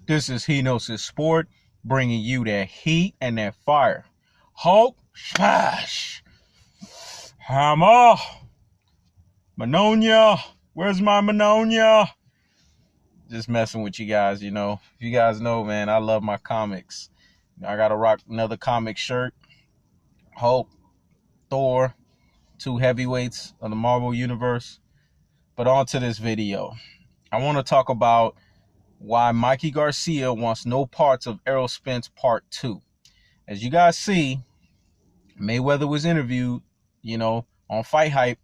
This is He Knows His Sport, bringing you that heat and that fire. Hulk smash. Hammer. Manonia. Where's my Manonia? Just messing with you guys, you know. If you guys know, man, I love my comics. I got to rock another comic shirt. Hulk, Thor, two heavyweights of the Marvel Universe. But on to this video. I want to talk about why Mikey Garcia wants no parts of Errol Spence Part 2. As you guys see, Mayweather was interviewed, you know, on Fight Hype,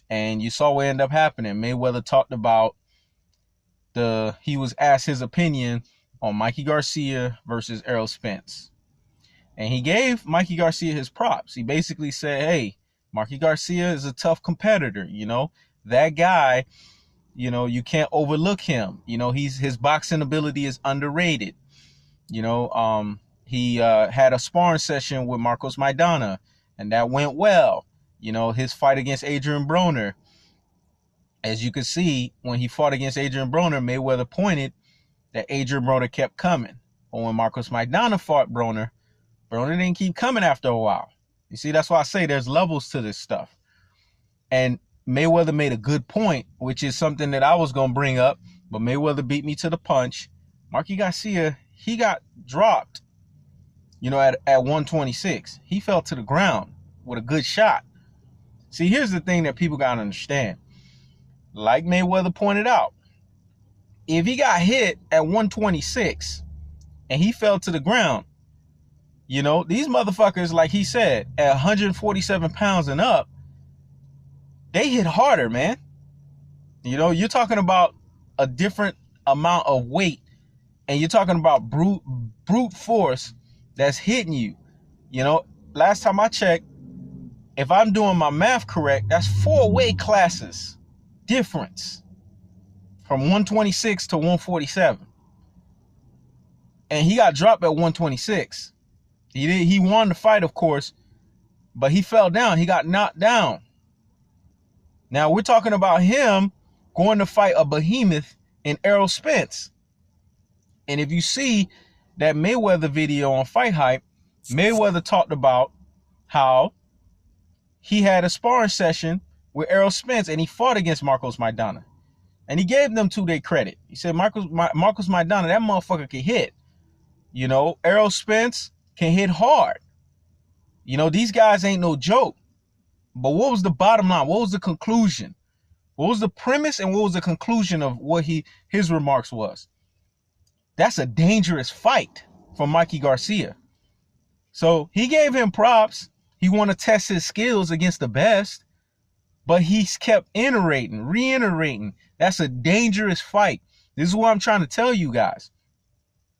and you saw what ended up happening. Mayweather talked about he was asked his opinion on Mikey Garcia versus Errol Spence. And he gave Mikey Garcia his props. He basically said, hey, Mikey Garcia is a tough competitor, you know. That guy, you know, you can't overlook him. You know, his boxing ability is underrated. You know, he had a sparring session with Marcos Maidana, and that went well. You know, his fight against Adrian Broner, as you can see, when he fought against Adrian Broner, Mayweather pointed that Adrian Broner kept coming. But when Marcos Maidana fought Broner, Broner didn't keep coming after a while. You see, that's why I say there's levels to this stuff. And Mayweather made a good point, which is something that I was going to bring up, but Mayweather beat me to the punch. Mikey Garcia, he got dropped, you know, at 126. He fell to the ground with a good shot. See, here's the thing that people got to understand. Like Mayweather pointed out, if he got hit at 126 and he fell to the ground, you know, these motherfuckers, like he said, at 147 pounds and up, they hit harder, man. You know, you're talking about a different amount of weight, and you're talking about brute force that's hitting you. You know, last time I checked, if I'm doing my math correct, that's 4 weight classes difference from 126 to 147. And he got dropped at 126. He won the fight, of course, but he fell down. He got knocked down. Now, we're talking about him going to fight a behemoth in Errol Spence. And if you see that Mayweather video on Fight Hype, Mayweather talked about how he had a sparring session with Errol Spence and he fought against Marcos Maidana. And he gave them two their credit. He said, Marcos Maidana, that motherfucker can hit. You know, Errol Spence can hit hard. You know, these guys ain't no joke. But what was the bottom line? What was the conclusion? What was the premise and what was the conclusion of what his remarks was? That's a dangerous fight for Mikey Garcia. So he gave him props. He want to test his skills against the best. But he's kept reiterating. That's a dangerous fight. This is what I'm trying to tell you guys.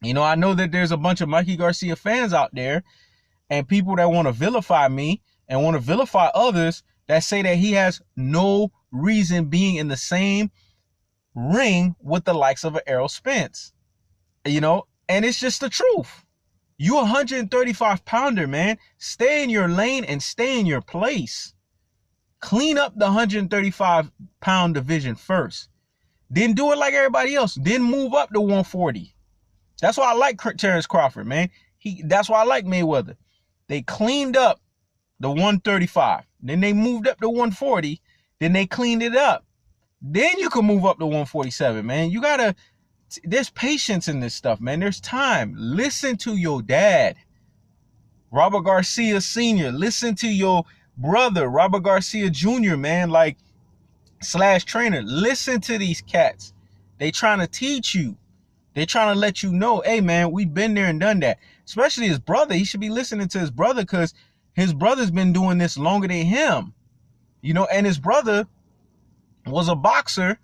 You know, I know that there's a bunch of Mikey Garcia fans out there and people that want to vilify me and want to vilify others that say that he has no reason being in the same ring with the likes of an Errol Spence. You know, and it's just the truth. You 135 pounder, man. Stay in your lane and stay in your place. Clean up the 135 pound division first. Then do it like everybody else. Then move up to 140. That's why I like Terrence Crawford, man. That's why I like Mayweather. They cleaned up the 135. Then they moved up to 140. Then they cleaned it up. Then you can move up to 147, man. You gotta, there's patience in this stuff, man. There's time. Listen to your dad, Robert Garcia Sr. Listen to your brother, Robert Garcia Jr., man, like / trainer. Listen to these cats. They trying to teach you. They trying to let you know, hey, man, we've been there and done that. Especially his brother. He should be listening to his brother because his brother's been doing this longer than him. You know, and his brother was a boxer,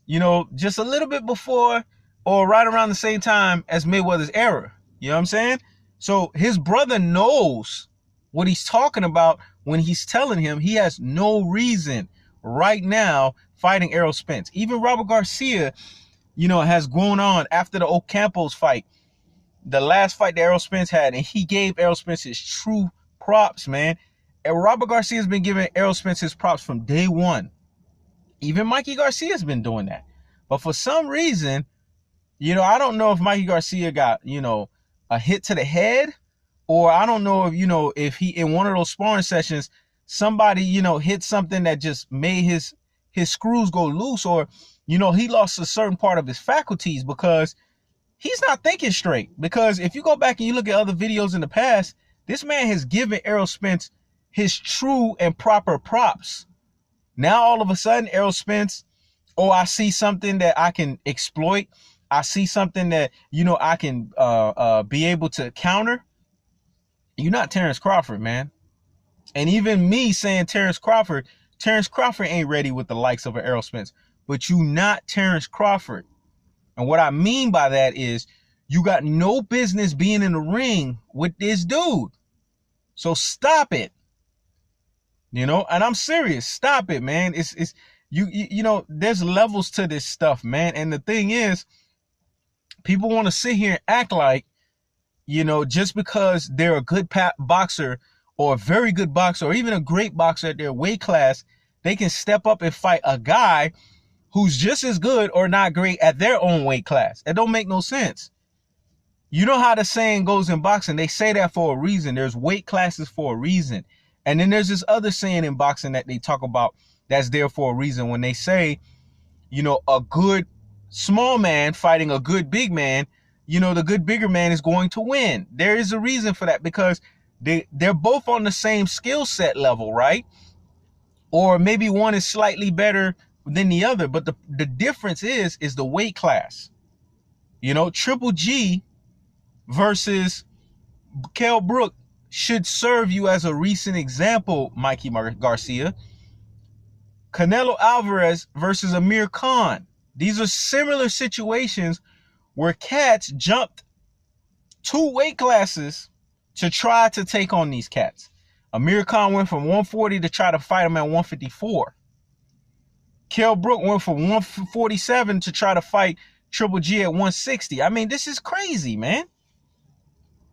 you know, just a little bit before or right around the same time as Mayweather's era. You know what I'm saying? So his brother knows what he's talking about when he's telling him he has no reason right now fighting Errol Spence. Even Robert Garcia, you know, has gone on after the Ocampos fight, the last fight that Errol Spence had, and he gave Errol Spence his true props, man. And Robert Garcia has been giving Errol Spence his props from day one. Even Mikey Garcia has been doing that. But for some reason, I don't know if Mikey Garcia got, a hit to the head, or I don't know if he, in one of those sparring sessions, somebody, hit something that just made his screws go loose, or, he lost a certain part of his faculties because he's not thinking straight. Because if you go back and you look at other videos in the past, this man has given Errol Spence his true and proper props. Now, all of a sudden, Errol Spence, oh, I see something that I can exploit. I see something that, I can be able to counter. You're not Terrence Crawford, man. And even me saying Terrence Crawford ain't ready with the likes of an Errol Spence. But you not Terrence Crawford. And what I mean by that is you got no business being in the ring with this dude. So stop it. And I'm serious. Stop it, man. It's there's levels to this stuff, man. And the thing is, people want to sit here and act like, just because they're a good boxer or a very good boxer or even a great boxer at their weight class, they can step up and fight a guy who's just as good or not great at their own weight class. That don't make no sense. You know how the saying goes in boxing. They say that for a reason. There's weight classes for a reason. And then there's this other saying in boxing that they talk about that's there for a reason. When they say, a good small man fighting a good big man, the good bigger man is going to win. There is a reason for that, because they're both on the same skill set level, right? Or maybe one is slightly better than the other, but the difference is the weight class. Triple G versus Kell Brook should serve you as a recent example, Mikey Garcia. Canelo Alvarez versus Amir Khan. These are similar situations where cats jumped 2 weight classes to try to take on these cats. Amir Khan went from 140 to try to fight him at 154. Kell Brook went from 147 to try to fight Triple G at 160. I mean, this is crazy, man.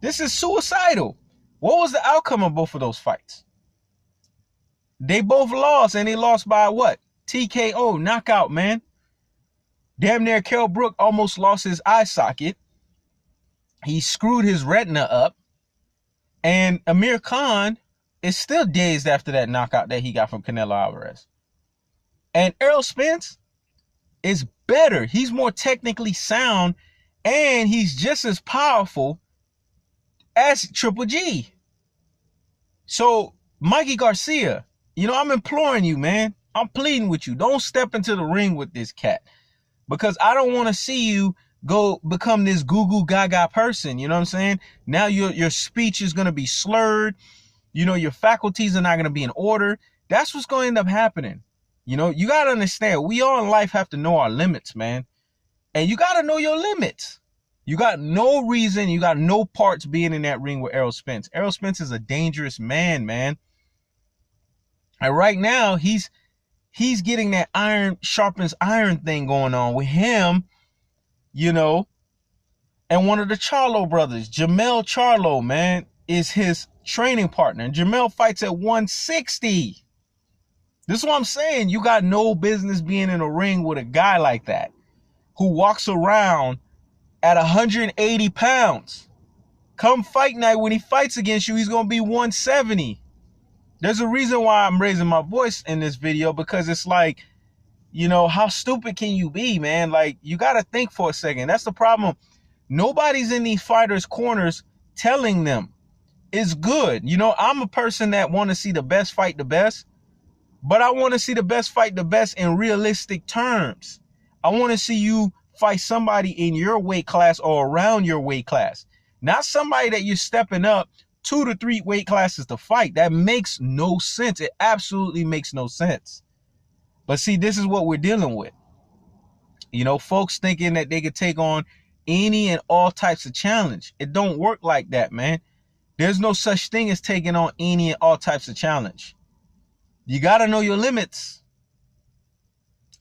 This is suicidal. What was the outcome of both of those fights? They both lost, and they lost by what? TKO, knockout, man. Damn near Kell Brook almost lost his eye socket. He screwed his retina up. And Amir Khan is still dazed after that knockout that he got from Canelo Alvarez. And Errol Spence is better. He's more technically sound, and he's just as powerful as Triple G. So, Mikey Garcia, I'm imploring you, man. I'm pleading with you. Don't step into the ring with this cat, because I don't want to see you go become this goo-goo gaga person. You know what I'm saying? Now your speech is going to be slurred. Your faculties are not going to be in order. That's what's going to end up happening. You got to understand, we all in life have to know our limits, man. And you got to know your limits. You got no reason, you got no parts being in that ring with Errol Spence. Errol Spence is a dangerous man, man. And right now, he's getting that iron sharpens iron thing going on with him, and one of the Charlo brothers, Jamel Charlo, man, is his training partner. And Jamel fights at 160. This is what I'm saying. You got no business being in a ring with a guy like that who walks around at 180 pounds. Come fight night, when he fights against you, he's going to be 170. There's a reason why I'm raising my voice in this video, because it's like, how stupid can you be, man? Like, you got to think for a second. That's the problem. Nobody's in these fighters' corners telling them it's good. I'm a person that want to see the best fight the best, but I want to see the best fight the best in realistic terms. I want to see you fight somebody in your weight class or around your weight class, not somebody that you're stepping up 2 to 3 weight classes to fight. That makes no sense. It absolutely makes no sense. But see, this is what we're dealing with. Folks thinking that they could take on any and all types of challenge. It don't work like that, man. There's no such thing as taking on any and all types of challenge. You got to know your limits.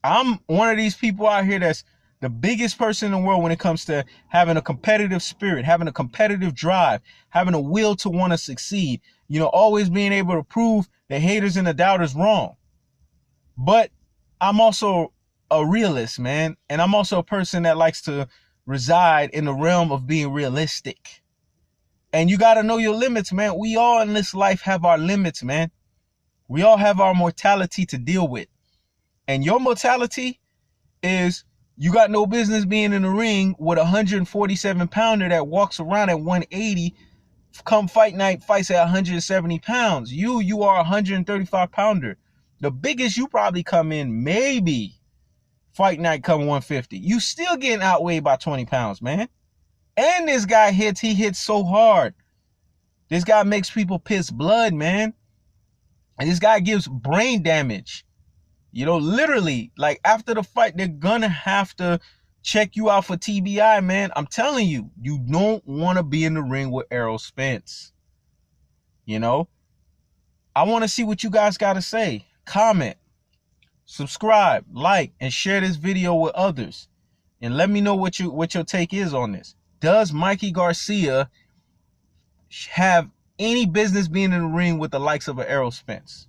I'm one of these people out here that's the biggest person in the world when it comes to having a competitive spirit, having a competitive drive, having a will to want to succeed, always being able to prove the haters and the doubters wrong. But I'm also a realist, man. And I'm also a person that likes to reside in the realm of being realistic. And you got to know your limits, man. We all in this life have our limits, man. We all have our mortality to deal with. And your mortality is you got no business being in the ring with a 147 pounder that walks around at 180. Come fight night, fights at 170 pounds. You are a 135 pounder. The biggest you probably come in, maybe fight night come 150. You still getting outweighed by 20 pounds, man. And this guy he hits so hard. This guy makes people piss blood, man. And this guy gives brain damage. You know, literally, like after the fight, they're gonna have to check you out for TBI, man. I'm telling you, you don't want to be in the ring with Errol Spence. You know, I want to see what you guys got to say. Comment, subscribe, like, and share this video with others. And let me know what your take is on this. Does Mikey Garcia have any business being in the ring with the likes of an Errol Spence?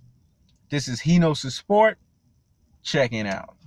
This is He Knows His Sport. Checking out.